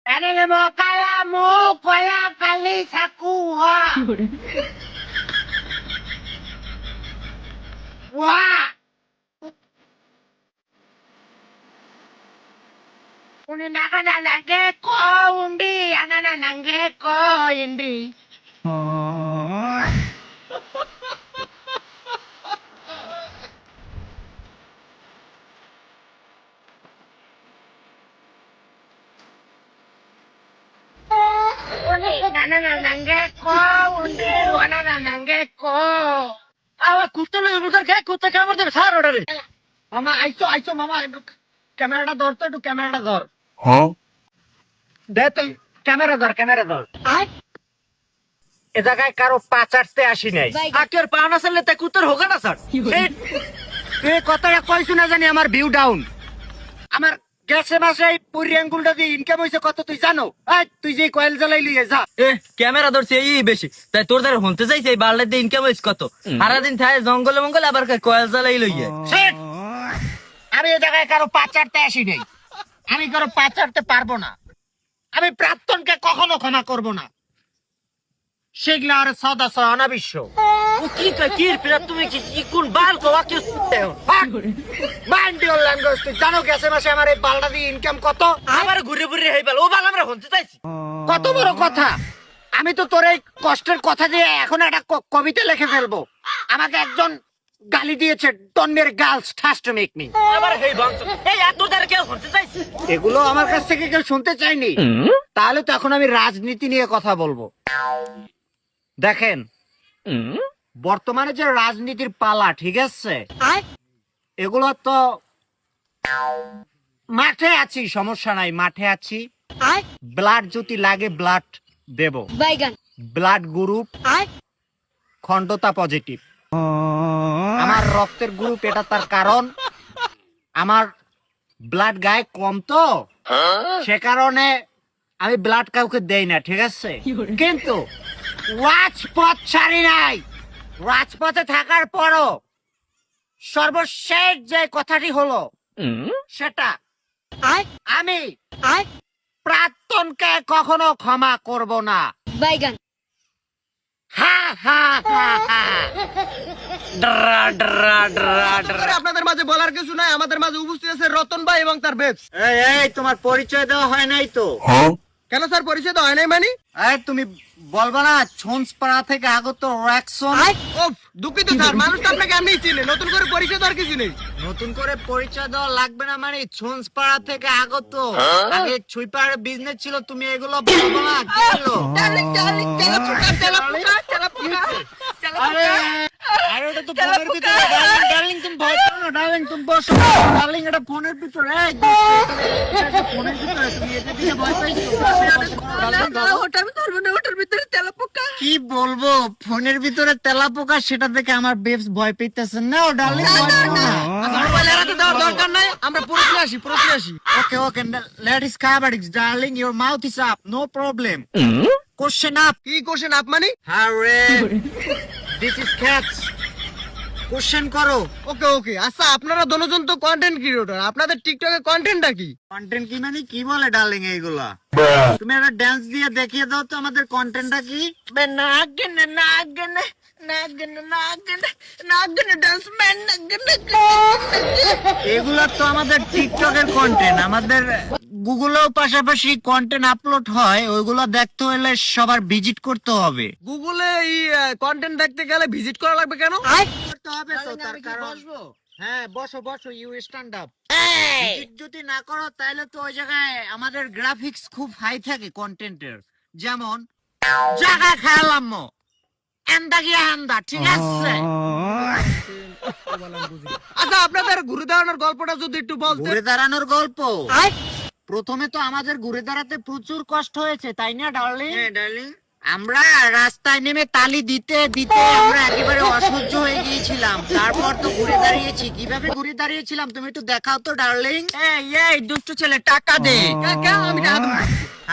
Ano mo kala mo? Wala kali sa kuha. Wah! Kunin na ka na ng gecko, hindi. Ano na ng gecko, hindi. Kunin na ng gecko, hindi. Ano na ng gecko. আবার কুত্তা লগে বুঝার কে কুত্তা কামড় দেবে সার ওটারে মামা আইসো আইসো মামা একটু ক্যামেরাটা ধর তো একটু ক্যামেরাটা ধর দে তুই ক্যামেরা ধর এ জায়গায় কারো পা চাটতে আসি নাই আকের পাওনা সারলে তাই কুত্তার হোগা না স্যার তুই কথাটা কইছু না জানি আমার ভিউ ডাউন আমার গ্যাসে মাসে এই পুরি আঙ্গুলটা দিয়ে ইনকাম হইছে কত তুই জানো এই তুই যে কয়েল জ্বালাইলি যা এ ক্যামেরা ধরছে এই বেশি তাই তোর দ্বারা হনতে যাইছে এই বারলে দিয়ে ইনকাম হইছে কত সারাদিন থাকে জঙ্গলে মঙ্গলে আবার কয়েল জ্বালাই লইয়ে শিট! আমি এ জায়গায় কারো পা চাটতে আসি নাই আমি কারো পা চাটতে পারবো না আমি প্রাক্তনকে কখনো ক্ষমা করব না সেগুলা আর সদা অনাবিশ্য ও কি কয় কি পিরা তুমি কি কোন বাল কো কি মাইন্ড ইওর ল্যাঙ্গুয়েজ তুই জানো গ্যাসে মাসে আমার এই বালটা দিয়ে ইনকাম কত আবার ঘুরে ঘুরে হেই বাল ও বাল আমরা হনতে চাইছি কত বড় কথা আমি তো তোর এই কষ্টের কথা দিয়ে এখন একটা কবিতা লিখে ফেলবো আমাকে একজন গালি দিয়েছে টন্নের গার্লস ট্রাস্ট মেক মি আবার হেই বংশ এই এত দ্বারা কেউ হনতে চাইছি এগুলো আমার কাছ থেকে কেউ শুনতে চাইনি তাহলে তো এখন আমি রাজনীতি নিয়ে কথা বলবো দেখেন বর্তমানে যে রাজনীতির পালা ঠিক আছে এগুলো তো মাঠে আছি সমস্যা নাই মাঠে আছি ব্লাড যদি লাগে ব্লাড দেব ব্লাড গ্রুপ খণ্ডতা পজিটিভ আমার রক্তের গ্রুপ এটা তার কারণ আমার ব্লাড গায়ে কম তো সে কারণে আমি ব্লাড কাউকে দেই না ঠিক আছে কিন্তু রাজপথ ছাড়ি নাই রাজপথে থাকার পরও সর্বশেষ যে কথাটি হলো সেটা আমি প্রাক্তনকে কখনো ক্ষমা করব না হা হা হা হা ড্রা ড্রা ড্রা ড্রা। আপনাদের মাঝে বলার কিছু নাই আমাদের মাঝে উপস্থিত আছে রতন ভাই এবং তার বেবস এই এই তোমার পরিচয় দেওয়া হয় নাই তো কেন স্যার পরিচয় তো হয় নাই মানে এই তুমি বলবা না ছুঁচপাড়া থেকে আগত র্যাকসন ও দুঃখিত স্যার মানুষ তো আপনাকে এমনি চিনে নতুন করে পরিচয় দেওয়ার কিছু নেই নতুন করে পরিচয় দেওয়া লাগবে না মানে ছুঁচপাড়া থেকে আগত আগে ছুঁইপাড়ার বিজনেস ছিল তুমি এগুলো বলবো না কি হলো? আরে আরে এটা তো ফোনের ভিতরে ডার্লিং তুমি ভয় পাও না ডার্লিং তুমি বসো ডার্লিং এটা ফোনের ভিতরে এই এটা ফোনের ভিতরে তুমি এটা দিয়ে ভয় পাইছো কি বলবো ফোনের ভিতরে তেলাপোকা সেটা দেখে আমার বেবস ভয় পেতেছে না ডার্লিং মোবাইল এড়াতে দেওয়ার দরকার নাই আমরা পুরোপুরি আসি Okay, okay. Let us cover it, darling. Your mouth is up. No problem. Question up. কি কোশ্চেন আপ মানে Hurry. This is cats. Question করো। ওকে ওকে আচ্ছা আপনারা দুজন তো কন্টেন্ট ক্রিয়েটর আপনাদের টিকটকে কন্টেন্টটা কি কন্টেন্ট কি মানে কি বলে ডার্লিং এইগুলা? তুমি একটা ডান্স দিয়ে দেখিয়ে দাও তো আমাদের কন্টেন্টটা কি? এগুলা তো আমাদের টিকটকের কন্টেন্ট আমাদের গুগলেও পাশাপাশি কন্টেন্ট আপলোড হয় ওইগুলা দেখতে হলে সবার ভিজিট করতে হবে গুগলে এই কন্টেন্ট দেখতে গেলে ভিজিট করা লাগবে কেন করতে হবে তো তার কারণ হ্যাঁ বসো বসো ইউ স্ট্যান্ড আপ যদি না করো তাহলে তো ওই জায়গায় আমাদের গ্রাফিক্স খুব হাই থাকে কন্টেন্টের যেমন জায়গা খেয়ালাম এন্দা গিয়া হেন্দা ঠিক আছে আচ্ছা আপনাদের ঘুরে দাঁড়ানোর গল্পটা যদি একটু বলতেন ঘুরে দাঁড়ানোর গল্প প্রথমে তো আমাদের ঘুরে দাঁড়াতে প্রচুর কষ্ট হয়েছে তাই না ডার্লিং ডার্লিং আমরা রাস্তায় নেমে তালি দিতে দিতে আমরা একেবারে অসহ্য হয়ে গিয়েছিলাম তারপর তো ঘুরে দাঁড়িয়েছি কিভাবে ঘুরে দাঁড়িয়েছিলাম তুমি একটু দেখাও তো ডার্লিং এই দুষ্ট ছেলে টাকা দে আমি টাকা দেবো।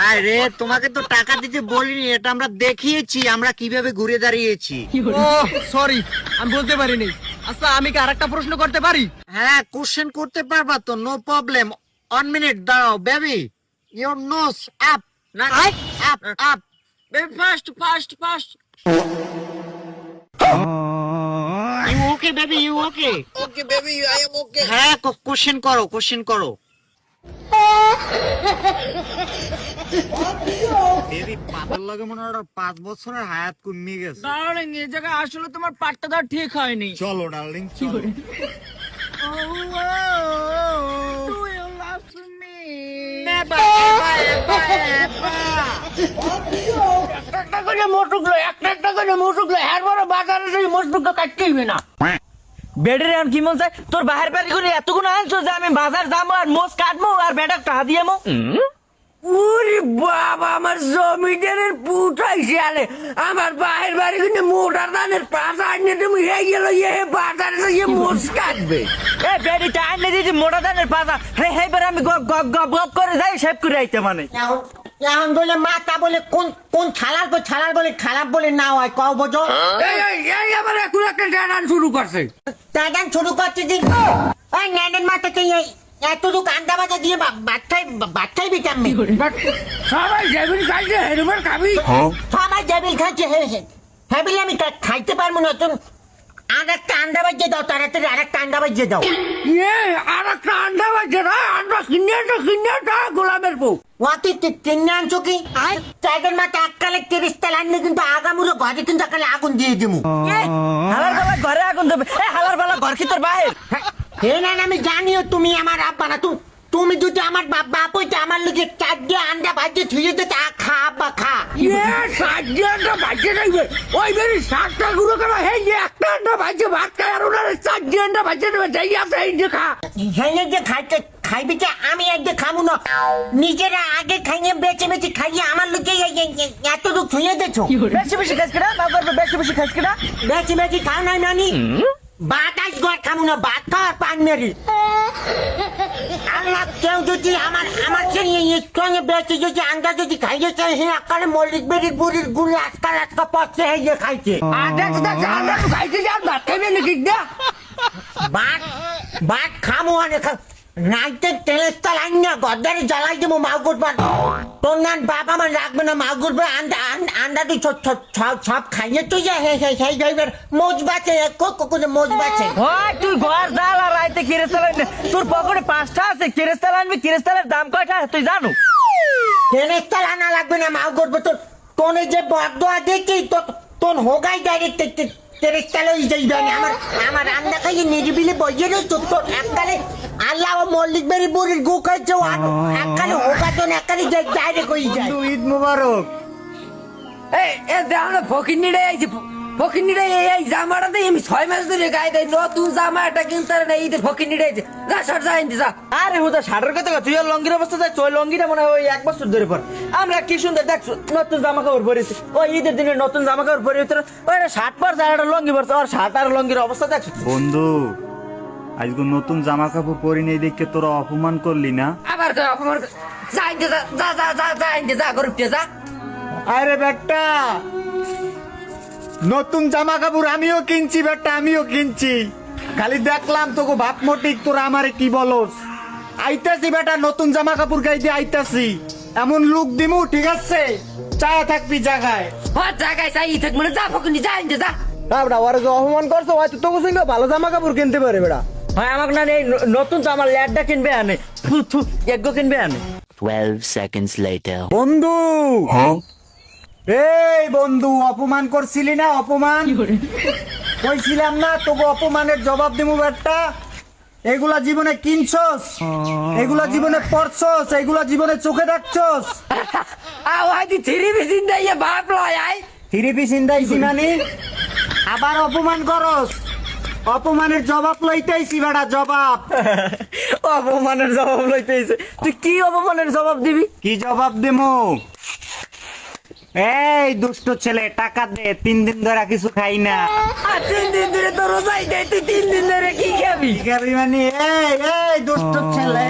আরে তোমাকে তো টাকা দিতে বলিনি এটা আমরা দেখিয়েছি আমরা কিভাবে ঘুরে দাঁড়িয়েছি ও সরি আমি বলতে পারিনি আচ্ছা আমি কি আরেকটা প্রশ্ন করতে পারি হ্যাঁ কোশ্চেন করতে পারবা তো নো প্রবলেম 1 মিনিট দাঁড়াও বেবি Your nose up. না Up, up. Baby fast You okay, baby? You okay? Okay baby I am okay হ্যাঁ, কোশ্চেন করো। বেবি পাতার লগে মনে হয় 5 বছরের হায়াত কমে গেছে। ডার্লিং এই জায়গায় আসলে তোমার পাটটা দেওয়া ঠিক হয়নি। চলো ডার্লিং, চলো। Do you love me? Never, ever. একটা করে মোটুকলো এর বড় বাজারে সেই মোটুকলো কাটতেইবে না। বেডের এখন কি মন চাই তোর বাহির বাড়ি করে এতগুলো আনছো যে আমি বাজার যাবো আর মোষ কাটবো আর বেটা টাকা দিয়ে মো। ওরে বাবা, আমার জমিদারের পুটাইছে আলে আমার বাহির বাড়ি কিন্তু মোটার দানের পাশা আনিয়ে তুমি হয়ে গেল বাজারে গিয়ে মোষ কাটবে। এ বেডিটা আনিয়ে দিয়েছি মোটা দানের পাশা, হেবার আমি গপ গপ গপ গপ করে যাই সেভ করে আইতে মানে। এখন বলে মাতা বলে কোন ছালার বলে খারাপ বলে না হয় কও বোঝো। এই আবার এখন একটা ডান শুরু করছে। টাটান শুরু করছে দিন ওই নেনের মাথাতে এতটুকু আন্ডা বাজা দিয়ে বাচ্চাই বিটামি সবাই জেবিল খাইছে হেরুবার খাবি। সবাই জেবিল খাচ্ছে হ্যাঁ বলে আমি খাইতে পারবো না। তুমি আর একটা আন্ডা বাজিয়ে দাও, তাড়াতাড়ি আর একটা আন্ডা বাজিয়ে দাও। আর একটা আন্ডা বাজছে না, আন্ডা কিনে গোলামের বউ ওয়াতি কিনে আনছো কি চাইদের মাথা এককালে 30 তাল আনলে কিন্তু আগামুলো ঘরে কিন্তু একালে আগুন দিয়ে দিমু। হালার বাবা ঘরে আগুন দেবে। হালার বাবা ঘর কি তোর বাহির? হে না আমি জানিও তুমি আমার আব্বা না। তুমি যদি আমার বাপ হইতে আমার লোকে 4 দিয়ে আন্ডা বাজিয়ে থুয়ে দিতে খা আব্বা খা। আন্ডা বাজছে যাইবে ওই বেরি 7টা গুঁড়ো করা হয়ে যে একটা আন্ডা বাজছে ভাত খায় আর ওনার 4 দিয়ে আন্ডা বাজছে দেবে যাই আছে এই যে খা। হ্যাঁ যে খাইবি যে আমি একদিন খাবো না, নিজেরা আগে খাইয়ে বেছে খাইয়ে আমার লোকে এতটুকু থুয়ে দিচ্ছ। বেশি খাইছ কিনা বাবার বেশি খাইছ কিনা? বেছে খাও নাই নানি বাতাস ঘর খাবো না, ভাত খাওয়ার পান মেরি। আল্লাহ কেউ যদি আমার সঙ্গে বেঁচে যদি আন্ডা যদি খাইয়ে চাই হ্যাঁ আকালে মল্লিক বেরির বুড়ির গুলি আজকা পথে হয়ে খাইছে। আন্ডা তো খাইছে যার ভাত খাইবে নাকি না? ভাত খামো অনেক নাইতে তেলের তাল আইনা গদ্দারে জ্বালাই দেবো মাগুর ভাত। তোর নান বাপ আমার রাখবে না মাগুর ভাত আন্ডা তুই সব খাইয়ে তুই যা হে যাইবার মোজ বাঁচে মোজ বাঁচে। হয় তুই ঘর জাল আর রাইতে কিরেস্তাল আনবি। তোর পকেটে 5টা আছে, কিরেস্তাল আনবি। কিরেস্তালের দাম কয়টা তুই জানো? তেলের তাল আনা লাগবে না মাগুর ভাত। তোর যে বদয়া দেখি তোর হোগাই ডাইরেক্ট তেরেস্তাল হয়ে যাইবে। আমার রান্না খাইয়ে নিরিবিলি বইয়ে রয়েছ তোর এককালে আল্লাহ মল্লিক বেরি বুড়ির গু খাইছে এককালে হোগাতন এককালে ডাইরেক্ট হয়ে যায়। ঈদ মুবারক। ফকিরনিরে আইছে ফকিরনিরে এই জামাটাতে আমি 6 মাস ধরে গায়ে দেয় নতুন জামা একটা কিনতে না ঈদের ফকিরনিরে আইছে যা শার্ট যা আনতে যা। আরে হুদা শার্টের কথা তুই আর লঙ্গির অবস্থা যাই ওই লঙ্গিটা মনে হয় 1 বছর ধরে পর। আমরা কি সুন্দর দেখছো নতুন জামা কাপড় পরেছি ওই ঈদের দিনে নতুন জামা কাপড় পরে ওই শার্ট পরছে আর একটা লঙ্গি পরছে আর শার্ট আর লঙ্গির অবস্থা দেখছো। বন্ধু আজকে নতুন জামা কাপড় পরি নেই দেখে তোরা অপমান করলি না? আবার অপমান যা আনতে যা যা যা যা যা আনতে যা গরিবটা যা। আরে বেটা নতুন জামা কাপড় আমিও কিনছি বেটা, আমিও কিনছি। খালি দেখলাম তোকে ভাব মোটিক তোরা আমারে কি বলস। আইতাছি বেটা নতুন জামা কাপড় গাইতে আইতাছি, এমন লুক দিমু ঠিক আছে চায়া থাকবি জায়গায়। জায়গায় চাই থাক মানে যা ফকিরনি যা আনতে যা। বেটা ওরা যে অপমান করছো হয়তো তোকে সঙ্গে ভালো জামা কাপড় কিনতে পারে বেটা। হয় আমাকে না এই নতুন জামা ল্যাডটা কিনবে আনে এগো কিনবে আনে। 12 seconds later. বন্ধু এই বন্ধু অপমান করছিলি না? অপমান কইছিলাম না তোকে অপমানের জবাব দিমু বেটা। এগুলা জীবনে কিনছস, এগুলা জীবনে পড়ছস, এগুলা জীবনে চোখে দেখছস। আওয়াজি থ্রি পিস ইন্দাইয়া বাপ লয় আই 3 পিস ইন্দাইছি মানে আবার অপমান করস। অপমানের জবাব লইতেইছি বেটা, জবাব। অপমানের জবাব লইতেইছে তুই কি অপমানের জবাব দিবি? কি জবাব দিমু? এই দুষ্ট ছেলে টাকা দে, 3 দিন ধরে কিছু খাই না। 3 দিন ধরে তো রোজাই দেয় তুই 3 দিন ধরে কি খাবি? কি খাবি মানে? এই দুষ্ট ছেলে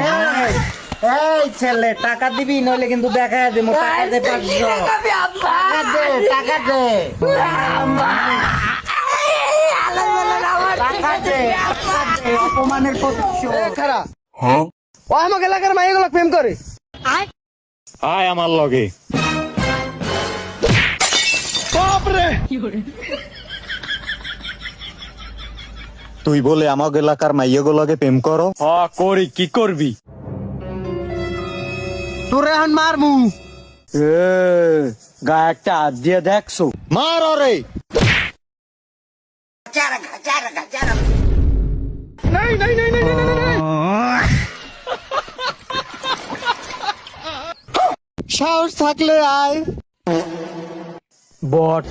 এই ছেলে টাকা দিবি নইলে কিন্তু দেখা দেবো। টাকা দে 500 টাকা দে, টাকা দে, টাকা দে, অপমানের প্রতিশোধ। খারাপ ও আমাকে এলাকার মাইগুলো প্রেম করে আয় আমার লগে তুই বলে আমার এলাকার মাইয়াগো লগে প্রেম করো? করি, কি করবি? তোরে এখন মারমু গায়ে একটা হাত দিয়ে দেখছো? মার রে। সাহস থাকলে আয়। বট